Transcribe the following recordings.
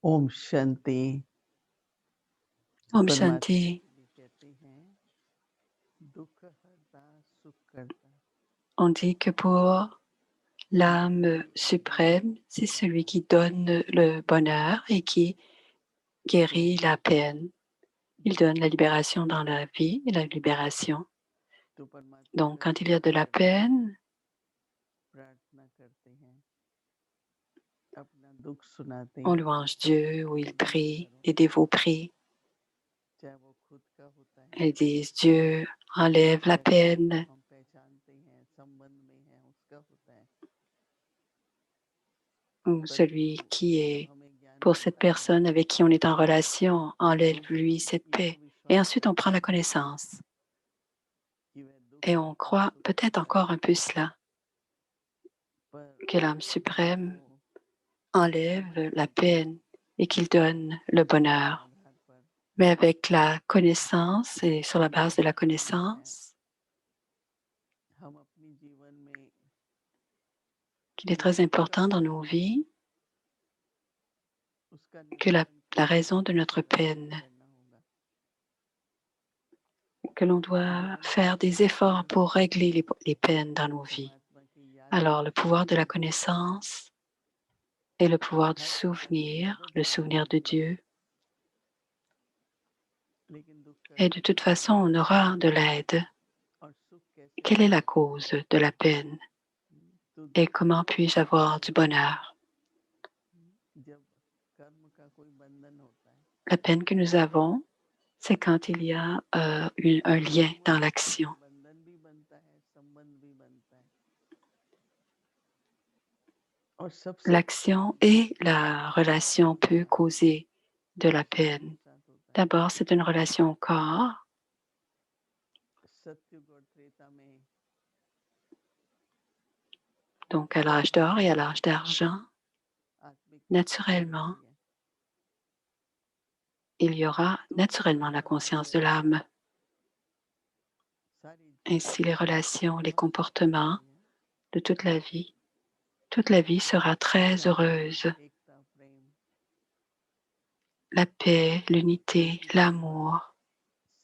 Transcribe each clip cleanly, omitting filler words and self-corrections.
ओम शांति। Om परमात्मा Shanti. इसलिए कहते हैं दुख हरता सुख करता। On dit que pour l'âme suprême, c'est celui qui donne le bonheur et qui guérit la peine. Il donne la libération dans la vie et la libération. तो परमात्मा Donc, जब quand il y a दुख de la करते हैं peine, प्रार्थना करते हैं अपना दुख सुनाते on हैं louange Dieu ou il कि दूर prie, करो, les dévots prient. चाहे वो खुद का होता है Ils disent Dieu enlève la या जिसको peine, हम पहचानते हैं संबंध में है उसका होता है। ou celui परंतु qui जब est हमें ज्ञान pour cette मिलता है personne avec qui on est en relation, क्योंकि enlève-lui हम cette ईगो paix. Et विश्वास ensuite, on prend करते la हैं connaissance. कि वह दुख Et on हरता croit सुख peut-être करता encore है, un peu cela, पर que l'âme जब suprême वो समझ enlève la लेते हैं peine et qu'il donne le ज्ञान के bonheur. आधार पर Mais avec la connaissance et sur la कि base de la दुख क्या है, connaissance, हम अपने जीवन में qu'il est très मूल important dans कारण nos जो है vies, उसका que निवारण la करने raison का de notre प्रयत्न peine, करना होगा। que l'on doit ज्ञान faire des प्राप्ति के efforts लिए pour régler les peines dans nos vies. परमात्मा की याद Alors, le दिलाने pouvoir के de la लिए connaissance et le pouvoir du हर प्रकार की souvenir, मदद le souvenir de मिलेगी, Dieu. लेकिन दुख Et कैसे de toute होता façon, है on aura de l'aide. और सुख कैसे Quelle est la होता है, cause de la peine तो et दुख comment तब puis-je होता avoir है du bonheur? जब कर्म का कोई बंधन होता है। La peine que nous avons, c'est quand il y a un lien dans कर्म l'action. बंधन भी बनता है, संबंध भी बनता है और सबसे L'action et la relation peut causer de la शरीर peine. साथ होता है। D'abord, c'est une relation au corps. सत्युग और त्रेता में Donc, à l'âge d'or et à l'âge d'argent, आत्मिक प्रकृति naturellement, होती है, il y aura तो naturellement la संबंध conscience de व्यवहार l'âme. सारी Ainsi, les जीवन relations, les बहुत सुखी comportements होती है। de toute la vie sera très शांति, heureuse. एकता, प्रेम, La paix, l'unité, क्योंकि वहाँ बस l'amour.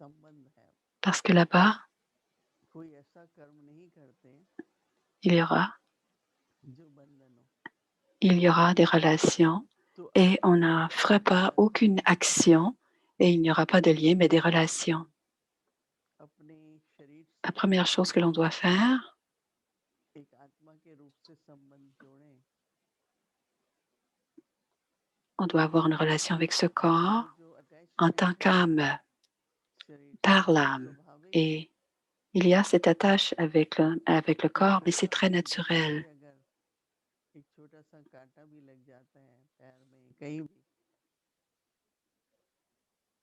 संबंध है। Parce que là-bas, कोई ऐसा कर्म नहीं करते il y aura, जो बंधन हो। il y aura des relations तो et अपने on को ne fera कैसे pas तैयार aucune करना है, action et il n'y aura pas de lien, mais des relations. अपने शरीर La से première chose que l'on doit faire, एक आत्मा के रूप से संबंध जोड़ें, on doit avoir une relation avec ce वो corps जो en अटैचमेंट tant है qu'âme शरीर से par वो l'âme. स्वाभाविक है। Et il y a cette attache avec le एक corps, mais c'est छोटा très जहाँ भी naturel. अगर एक छोटा सा कांटा भी लग जाता है पैर में कहीं भी,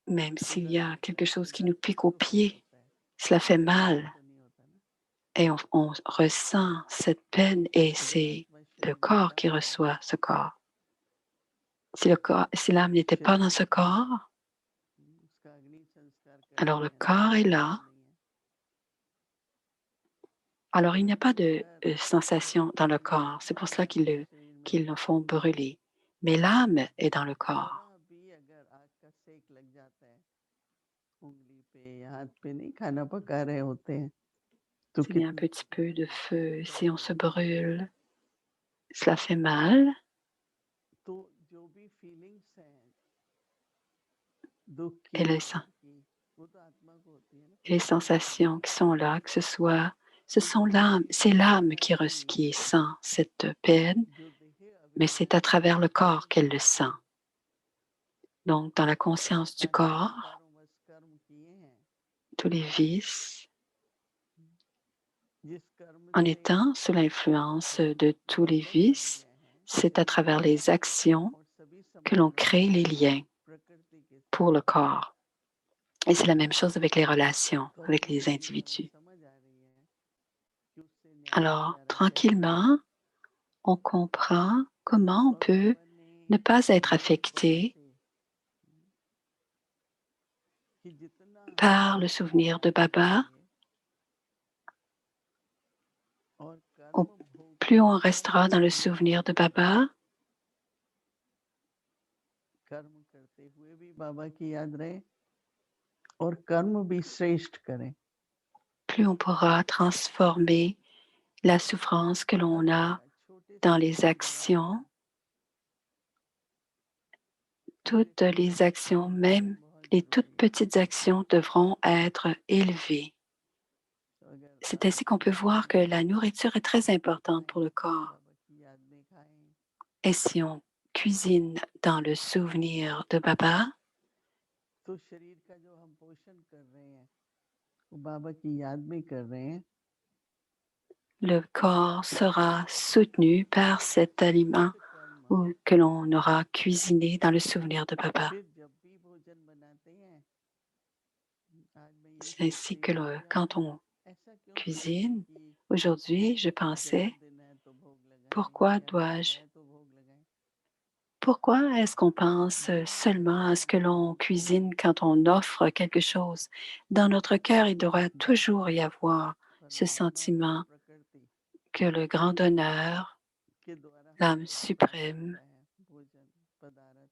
Même तो s'il y दर्द a होता quelque है, chose qui nous दर्द pique कहाँ au महसूस pied, होता है, cela fait शरीर में mal तो नहीं होता ना। et on ressent cette peine et अगर c'est आत्मा le शरीर में corps ना qui हो, reçoit ce corps. Si l'âme n'était pas dans शरीर ce corps, उसका अग्नि संस्कार alors करते le हैं तो corps est संबंध là. नहीं है। Alors il n'y a pas de पर sensation dans le ये corps. C'est आत्मा pour cela अगर शरीर में qu'ils le नहीं font होती है brûler. Mais l'âme est dans le तो corps. जरा भी अगर आग का सेक लग जाता है उंगली पे या हाथ पे, नहीं खाना पका रहे होते हैं तो S'il y a un कितना petit peu दर्द de होता है, feu, si दर्द on se लगता है। brûle, cela fait mal. तो जो भी फीलिंग्स हैं दुख Et की, सुख की, वो तो आत्मा को होती है ना। les sensations qui sont là, c'est l'âme qui sent cette peine, जो देह mais अभिमान c'est à है travers le वो corps qu'elle le नहीं sent. है। Donc, dans la conscience du सारे corps, संस्कारों में कर्म किए हैं, tous les vices, जिस कर्म en से étant sous l'influence de tous les बंधन बन vices, गए हैं c'est à शरीर travers से les actions और सभी que l'on संबंध crée les liens प्रकृति के pour साथ। le corps. Et c'est la même chose avec les relations, तो avec धीरे les धीरे हमें individus. समझ आ रही है कि उससे न्याय Alors, विचारा कैसे करें। tranquillement, on comprend comment on और peut बाबा ने ne pas être बड़े प्रेम affecté से कि जितना हम par le कर्म souvenir de ज्ञान Baba. करेंगे और कर्म Au- भोग Plus को on कर्म restera dans le करने souvenir de से Baba, बाबा की याद रहे और कर्म भी श्रेष्ठ करें। plus on pourra transformer la souffrance que l'on a dans les actions, toutes les actions, même les toutes petites actions, devront être élevées. C'est ainsi qu'on peut voir que la nourriture est très importante pour le corps. Et si on cuisine dans le souvenir de Baba, तो शरीर का जो हम पोषण कर रहे हैं वो बाबा की याद में कर रहे हैं le corps sera soutenu par cet aliment ou que l'on aura cuisiné dans le souvenir de Baba. फिर जब भी भोजन बनाते हैं आज मैं ये C'est ainsi सोच que के बैठ quand रहा on था ऐसा क्यों करते हैं cuisine, कि aujourd'hui, je pensais, जन्मदिन है तो भोग लगाएं pourquoi या व्रत dois-je, है तो भोग लगाएं pourquoi est-ce qu'on pense seulement à ce que l'on cuisine quand on offre quelque chose? Dans notre cœur, il devra toujours y avoir ce परमात्मा और sentiment प्रकृति que le grand donneur, के द्वारा l'âme हमें दिया suprême, जाता है भोजन पदार्थ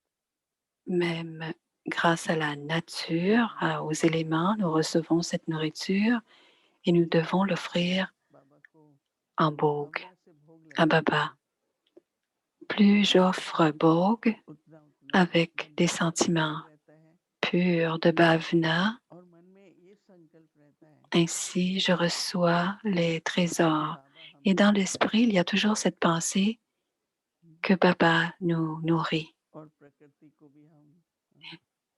même grâce à la nature, aux éléments, nous recevons cette nourriture et nous devons l'offrir बाबा को en bhog भावना से भोग à लगाते Baba. हैं Plus j'offre bhog उतना उतना avec मन des में sentiments संकल्प रहता है purs de bhavana, और मन में ये संकल्प रहता है ainsi je reçois les trésors. बाबा Et हमें dans l'esprit, il y a toujours cette pensée que Baba nous nourrit और प्रकृति को भी हम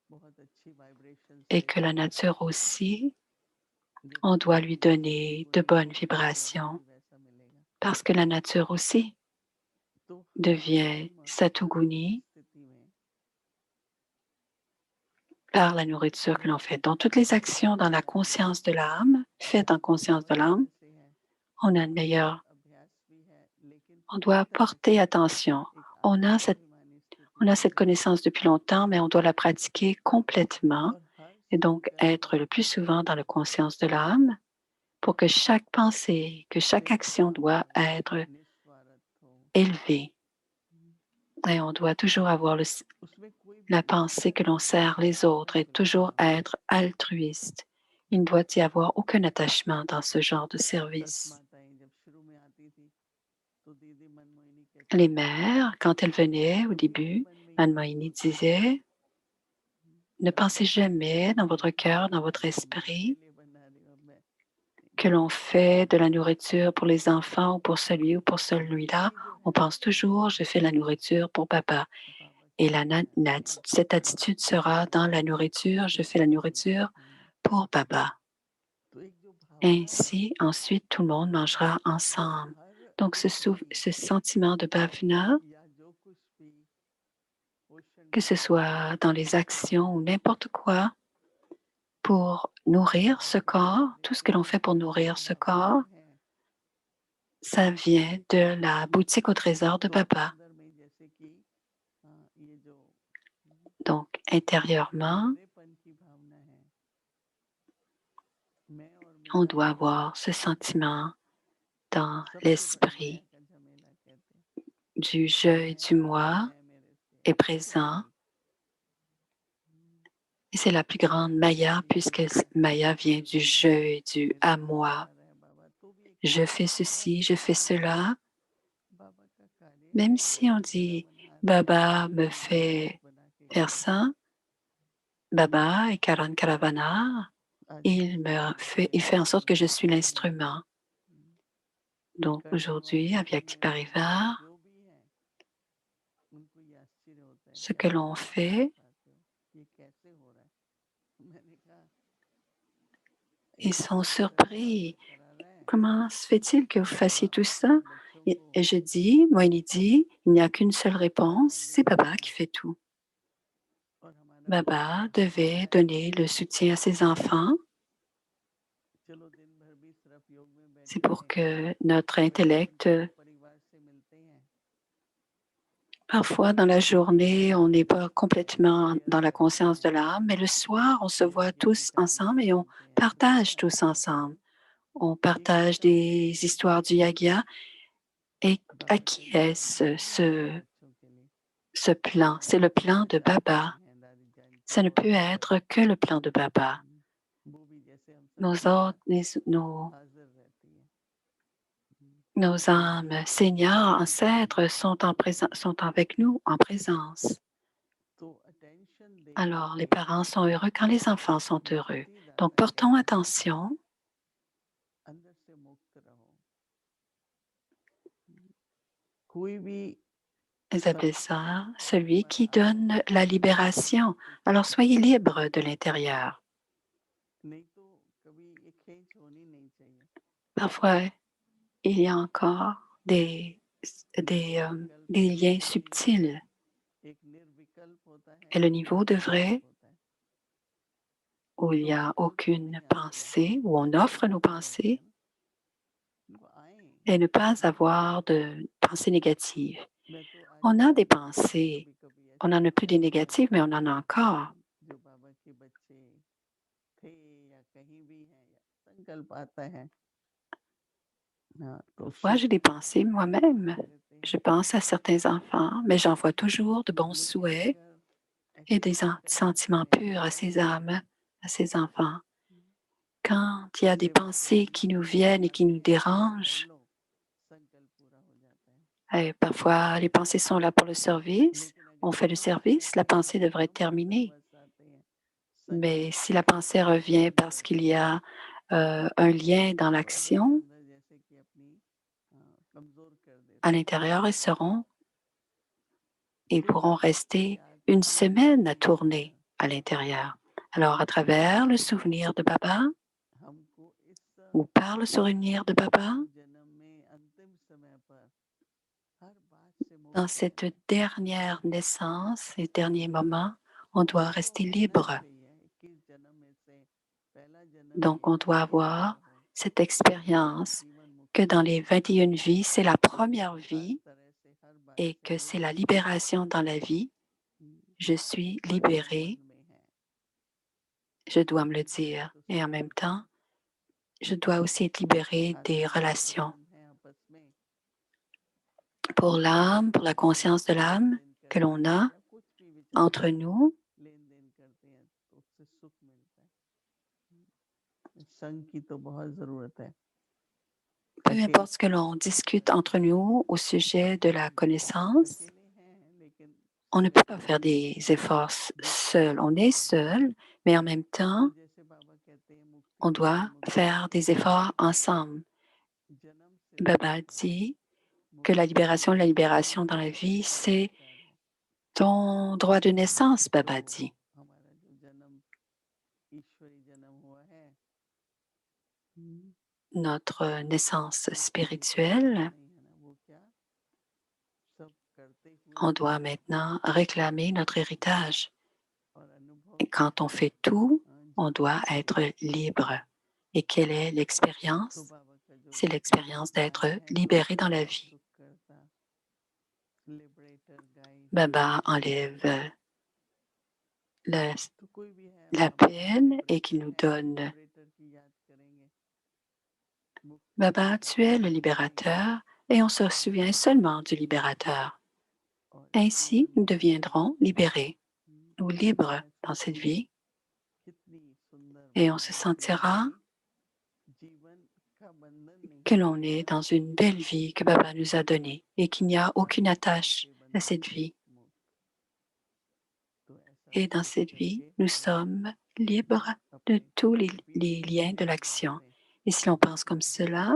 बहुत अच्छी वाइब्रेशन et से que la nature aussi, जैसे on doit lui मिट्टी है donner उनको de bonnes नमक देंगे vibrations भी वैसा मिलेगा parce que la nature aussi तो हर devient जन्म satuguni स्थिति में par la nourriture que l'on fait. Dans toutes les actions dans la conscience de l'âme, faites en conscience बाबा de जी l'âme, जैसे है on a une हमें बहुत meilleure, अभ्यास भी है लेकिन on पूरी doit तरह porter से attention. एक On a cette, आत्माभिमानी स्थिति on a में cette रहना connaissance depuis longtemps, mais on doit la pratiquer complètement और हर et donc संकल्प être le plus souvent dans la conscience de l'âme pour que chaque pensée, que chaque action doit être निस्वार्थ हो élevée. Et on doit toujours avoir उसमें कोई भी la दूसरा pensée que l'on sert les autres et toujours être altruiste. Il ne doit y avoir aucun attachement dans ce genre de service. माताएं जब शुरू में आती थी तो दीदी मनमोहिनी कहती Les थी mères, quand elles venaient au कभी भी début, मन में ये मत Manmohini सोचना disait, ne pensez jamais dans कि votre cœur, dans बना votre रही हो मैं अपने esprit, लिए बना रही हूँ अब मैं que l'on fait de la nourriture pour les enfants ou pour celui ou pour celui-là. ये जो On है pense toujours, je fais la nourriture pour papa. बाबा Et की याद में cette attitude sera dans la nourriture, je fais la nourriture pour papa. तो एक जो भावना है Ainsi, ensuite, tout le monde mangera वो ensemble. हर Donc, व्यक्ति की ce sentiment de bhavana, या जो कुछ भी पोषण que के ce लिए soit dans les actions ou n'importe quoi, pour nourrir ce बाबा की corps, tout ce que l'on जितनी fait pour भी nourrir ce corps, भावनाएं हैं ça vient de la boutique au trésor de तो papa. अंदर में जैसे कि ये जो Donc, intérieurement, मेरेपन की भावना है मैं और on मेरा doit avoir ce sentiment dans सबसे बड़ा माया l'esprit का झमेला कहते हैं du je et मैं du और moi मैं मेरे से est सबसे présent. बड़ी Et c'est la plus grande Maya puisque Maya vient du je et du मेरे à से moi. बाहर है बाबा तो भी एक Je fais ceci, je fais cela. बाबा का कार्य Même है si on dit Vrindavan Baba me हमें दास fait बना के faire ça, Baba et Karan Karavana, आज il fait en sorte que je suis l'instrument. Donc करने aujourd'hui, वाले à Vyakti करने वाले Parivar, जो भी हैं उनको ये आश्चर्य होता है ce que कैसे l'on आप ये कर fait, पाते हो ये कैसे हो रहा है मैंने कहा ils एक sont ईश्वर है जो surpris. करा रहा है Comment se fait-il que vous fassiez tout ça? अपने बच्चों को Et je dis, moi, il dit, il n'y a qu'une seule réponse, प्रेरणा c'est देता Baba है qui fait tout. और हमारा दिमाग Baba devait कहता है donner le soutien à ses enfants. चलो दिन भर भी सिर्फ योग में C'est बैठे pour हैं que notre थोड़े टाइम intellect, तो परिवार से मिलते हैं parfois dans la journée, on n'est pas complètement share dans la करते conscience de हैं l'âme, mais le soir, on se ये voit आगे की tous ensemble कहानियां et on सुनते हैं बड़ा partage tous अच्छा लगता ensemble. है On ये partage किसका des उपदेश है histoires du Yagya. Et à बाबा qui के लिए est-ce नहीं अपने बच्चों के लिए ce plan? C'est le plan de दादी जी Baba. हैं दादी जान Ça ne peut être que le plan de Baba. वो भी जैसे हम Nos सबके autres, साथ nos, हाजिर रहती है। nos âmes, seigneurs, ancêtres sont avec nous en présence. तो अटेंशन देने Alors, les पे parents sont heureux quand les enfants sont heureux. मुक्ति Donc, दाता portons कहता है attention. अंदर से मुक्त रहो। कोई भी Ils appellent सबके ça साथ celui बार-बार qui donne la libération. Alors, soyez libres de l'intérieur. नहीं तो कभी ये खींच होनी नहीं चाहिए। Parfois, il y a encore des liens subtils. एक निर्विकल्प होता है, Et le एक niveau devrait, विकल्प होता है। où il n'y a aucune pensée, où on offre nos pensées उनको आए et ne pas avoir de pensées négatives. मैं तो आज On a des मुझे pensées, कभी-कभी on ऐसा n'en a plus लगता des है कि négatives, mais on en a encore. जो बाबा के बच्चे थे या कहीं भी हैं या संकल्प आता है हाँ तो Moi, सुख j'ai des pensées moi-même. देते हैं। Je pense à certains enfants, mais j'envoie toujours de bons लेकिन souhaits अगर et ऐसी des संकल्प sentiments आते हैं purs à ces âmes, à ces enfants. कि Quand il y a des सेवा pensées करने qui की nous इच्छा viennent et qui जाते nous हैं कर dérangent, लो संकल्प पूरा हो जाता है। et parfois les pensées sont là pour le service, लेकिन on अगर fait le वहाँ से service, la आके pensée devrait être हम terminée. वापस आते हैं Mais संकल्प si la pensée revient parce qu'il y a un lien dans तो अंदर ही l'action, अंदर जैसे कि अपनी कमजोर कर à देते हैं। l'intérieur, ils तो pourront rester याद une करने के semaine à लिए tourner à l'intérieur. Alors, à travers le souvenir de Baba हमको इस ou par le souvenir de Baba, अंतिम जन्म में अंतिम समय पर हर बात से मुक्त dans cette रहना है। dernière naissance, ces derniers moments, on doit अनुभव rester होना libre. चाहिए कि जन्म में से पहला जन्म Donc, ये on है doit कि आप avoir हो cette expérience जीवन que मुक्ति dans les दाता 21 vies, c'est la première हर vie तरह से हर बात et से que c'est la मुक्त libération dans la vie. Je suis libérée, मन में है। je dois me le पहले dire. तो Et en सब même temps, je dois aussi être libérée des आत्मा के relations. संबंध है आपस में Pour l'âme, pour la conscience de लेन l'âme देन que करते l'on हैं a या कुछ भी entre विचारों का nous, लेन देन करते हैं तो उससे सुख मिलता है। संग की तो बहुत जरूरत है peu ताकि importe ce que l'on discute entre nous au sujet de la connaissance, अकेले हैं लेकिन on ne संग peut pas की faire des जरूरत efforts है। seul. On est seul, mais en même temps, तो जैसे बाबा कहते हैं मुक्ति on दाता doit मुक्ति faire des दाता efforts ensemble. जन्म से Baba लेकर dit que मुक्ति la दाता libération dans la vie, का c'est अधिकार है। ton droit de naissance, तो Baba dit. हमारा जो जन्म ईश्वरी जन्म हुआ है Notre naissance वो किसी के spirituelle, पास नहीं है ना वो क्या सब करते हुए on doit मिलता है maintenant réclamer notre héritage. और अनुभव Et quand on करता fait है tout, on doit जीवन être libre. Et quelle est तो l'expérience? बाबा का जो C'est l'expérience d'être नाम है libéré dans la vie. सुख करता liberator guide Baba enlève la, तो कोई भी है la बाबा जो peine et qui liberator nous है donne. लिबरेटर की याद करेंगे मुक्ति Baba, दाता tu की es le याद करेंगे libérateur et on se और souvient seulement du libérateur. और Ainsi, जीवन nous मुक्ति deviendrons libérés ou libres dans महसूस cette होगा vie कितनी सुंदर et on se मनोहर sentira जिंदगी जीवन का बंधन que नहीं l'on est dans une belle vie que Baba nous a donnée et qu'il n'y a aucune कर्म attache के à बंधन cette से vie. मुक्त तो ऐसा Et dans सोच cette vie, करके nous हम sommes libres de अपने tous खाने les पीने की liens de सारी l'action. बातें Et si l'on pense comme cela,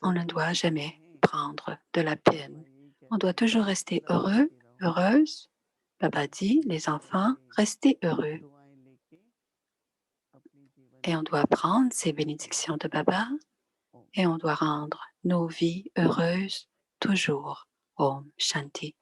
on ne सभी doit सुखी jamais रहें prendre de la बाबा peine. यही On कहते doit हैं toujours rester सदा heureux, सुखी रहो heureuse. Baba dit, les बाबा enfants, से restez heureux. दुआएं लेके अपनी जीवन Et on doit यात्रा prendre ces आगे bénédictions de बढ़ाएं Baba ओम et on doit rendre nos vies heureuses toujours. Om Shanti.